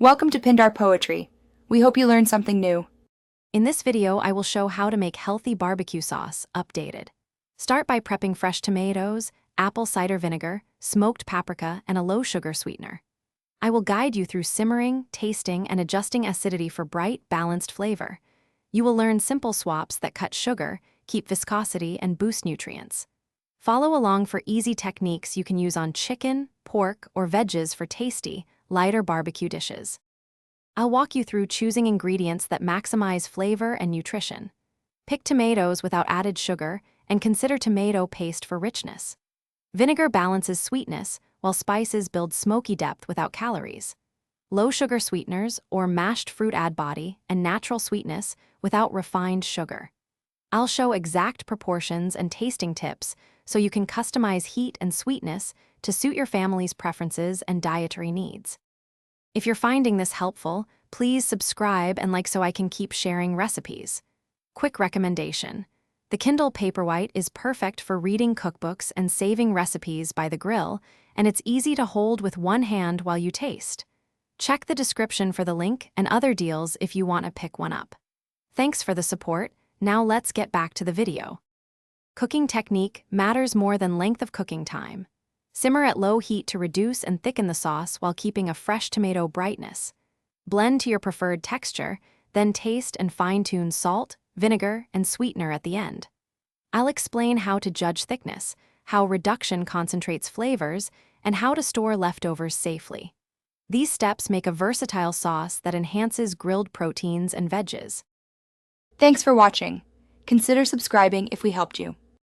Welcome to Pindar Poetry. We hope you learned something new. In this video, I will show how to make healthy barbecue sauce, updated. Start by prepping fresh tomatoes, apple cider vinegar, smoked paprika, and a low-sugar sweetener. I will guide you through simmering, tasting, and adjusting acidity for bright, balanced flavor. You will learn simple swaps that cut sugar, keep viscosity, and boost nutrients. Follow along for easy techniques you can use on chicken, pork, or veggies for tasty, lighter barbecue dishes. I'll walk you through choosing ingredients that maximize flavor and nutrition. Pick tomatoes without added sugar and consider tomato paste for richness. Vinegar balances sweetness, while spices build smoky depth without calories. Low-sugar sweeteners or mashed fruit add body and natural sweetness without refined sugar. I'll show exact proportions and tasting tips so you can customize heat and sweetness to suit your family's preferences and dietary needs. If you're finding this helpful, please subscribe and like so I can keep sharing recipes. Quick recommendation: the Kindle Paperwhite is perfect for reading cookbooks and saving recipes by the grill, and it's easy to hold with one hand while you taste. Check the description for the link and other deals if you want to pick one up. Thanks for the support. Now let's get back to the video. Cooking technique matters more than length of cooking time. Simmer at low heat to reduce and thicken the sauce while keeping a fresh tomato brightness. Blend to your preferred texture, then taste and fine-tune salt, vinegar, and sweetener at the end. I'll explain how to judge thickness, how reduction concentrates flavors, and how to store leftovers safely. These steps make a versatile sauce that enhances grilled proteins and veggies. Thanks for watching. Consider subscribing if we helped you.